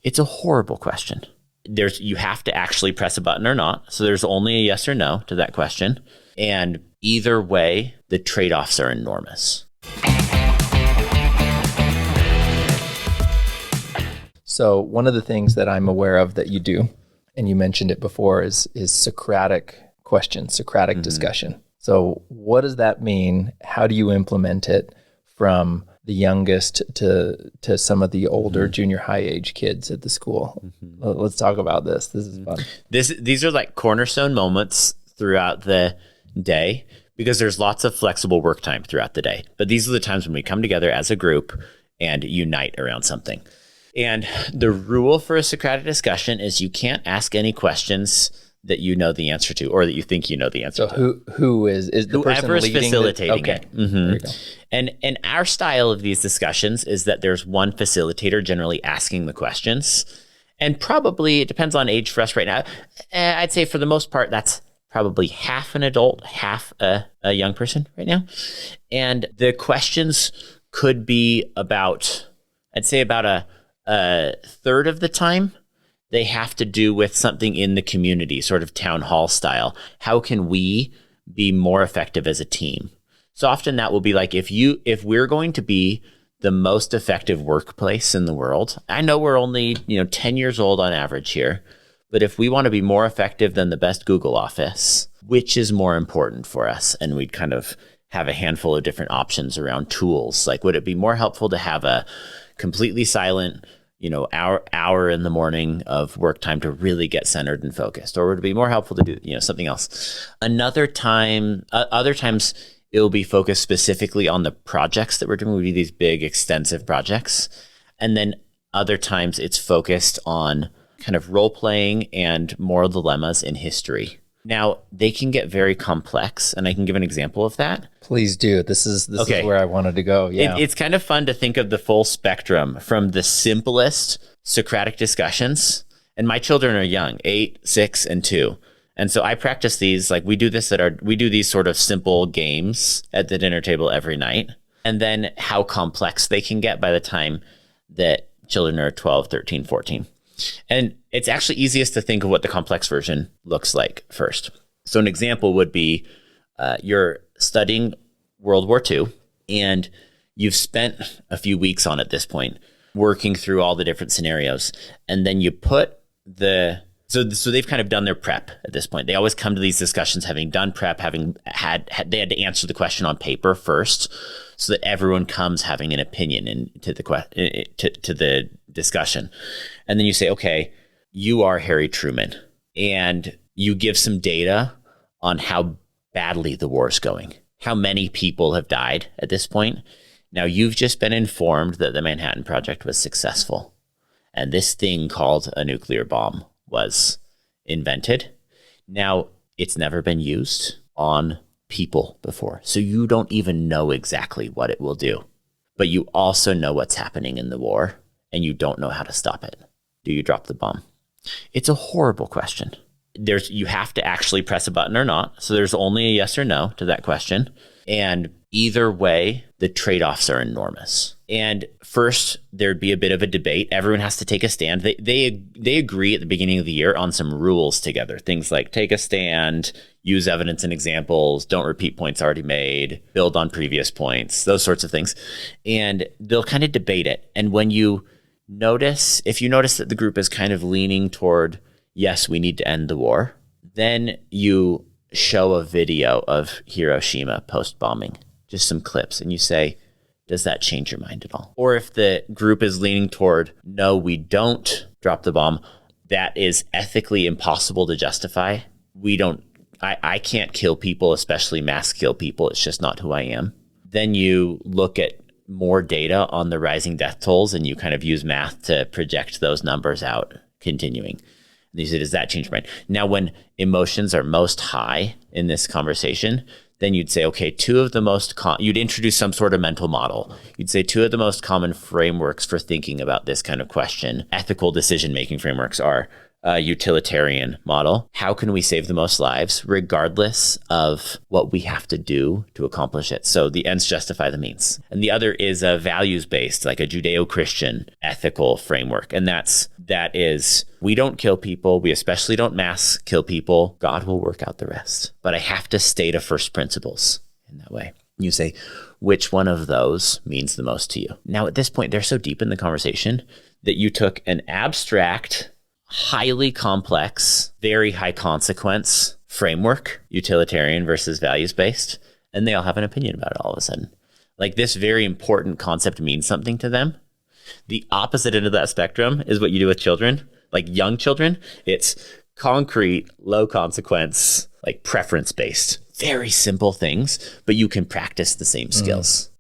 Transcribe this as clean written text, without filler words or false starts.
It's a horrible question. You have to actually press a button or not. So there's only a yes or no to that question. And either way, the trade-offs are enormous. So one of the things that I'm aware of that you do, and you mentioned it before, is Socratic question, Socratic discussion. So what does that mean? How do you implement it from the youngest to some of the older junior high age kids at the school? Let's talk about this. This is fun. These are like cornerstone moments throughout the day because there's lots of flexible work time throughout the day. But these are the times when we come together as a group and unite around something. And the rule for a Socratic discussion is you can't ask any questions that you know the answer to or that you think you know the answer to. So who is the person whoever is leading facilitating it. There you go. And our style of these discussions is that there's one facilitator generally asking the questions. And probably, it depends on age for us right now. I'd say for the most part, that's probably half an adult, half a young person right now. And the questions could be about, I'd say about a third of the time, they have to do with something in the community, sort of town hall style. How can we be more effective as a team? So often that will be like, if we're going to be the most effective workplace in the world, I know we're only 10 years old on average here, but if we want to be more effective than the best Google office, which is more important for us? And we'd kind of have a handful of different options around tools. Like, would it be more helpful to have a completely silent hour in the morning of work time to really get centered and focused? Or would it be more helpful to do, something else? Other times it will be focused specifically on the projects that we're doing. We do these big, extensive projects. And then other times it's focused on kind of role playing and moral dilemmas in history. Now, they can get very complex, and I can give an example of that. Please do. This is where I wanted to go. Yeah. It's kind of fun to think of the full spectrum from the simplest Socratic discussions. And my children are young, 8, 6, and 2. And so I practice these, like we do these sort of simple games at the dinner table every night. And then how complex they can get by the time that children are 12, 13, 14. And it's actually easiest to think of what the complex version looks like first. So an example would be you're studying World War II, and you've spent a few weeks on at this point, working through all the different scenarios. And then you put so they've kind of done their prep at this point. They always come to these discussions having done prep, they had to answer the question on paper first, so that everyone comes having an opinion to the discussion. And then you say, okay, you are Harry Truman, and you give some data on how badly the war is going, how many people have died at this point. Now, you've just been informed that the Manhattan Project was successful, and this thing called a nuclear bomb was invented. Now, it's never been used on people before, so you don't even know exactly what it will do. But you also know what's happening in the war, and you don't know how to stop it. Do you drop the bomb? It's a horrible question. You have to actually press a button or not. So there's only a yes or no to that question. And either way, the trade-offs are enormous. And first, there'd be a bit of a debate. Everyone has to take a stand. They agree at the beginning of the year on some rules together. Things like take a stand, use evidence and examples, don't repeat points already made, build on previous points, those sorts of things. And they'll kind of debate it. And if you notice that the group is kind of leaning toward, yes, we need to end the war, then you show a video of Hiroshima post-bombing, just some clips, and you say, does that change your mind at all? Or if the group is leaning toward, no, we don't drop the bomb, that is ethically impossible to justify. I can't kill people, especially mass kill people. It's just not who I am. Then you look at more data on the rising death tolls, and you kind of use math to project those numbers out, continuing. And you say, does that change your mind? Now, when emotions are most high in this conversation, then you'd say, okay, you'd introduce some sort of mental model. You'd say 2 of the most common frameworks for thinking about this kind of question, ethical decision-making frameworks, are utilitarian model. How can we save the most lives regardless of what we have to do to accomplish it? So the ends justify the means. And the other is a values-based, like a Judeo-Christian ethical framework. And that is, we don't kill people. We especially don't mass kill people. God will work out the rest. But I have to state a first principles in that way. You say, which one of those means the most to you? Now, at this point, they're so deep in the conversation that you took an abstract, highly complex, very high consequence framework, utilitarian versus values-based, and they all have an opinion about it all of a sudden. Like, this very important concept means something to them. The opposite end of that spectrum is what you do with children, like young children. It's concrete, low consequence, like preference-based, very simple things, but you can practice the same skills.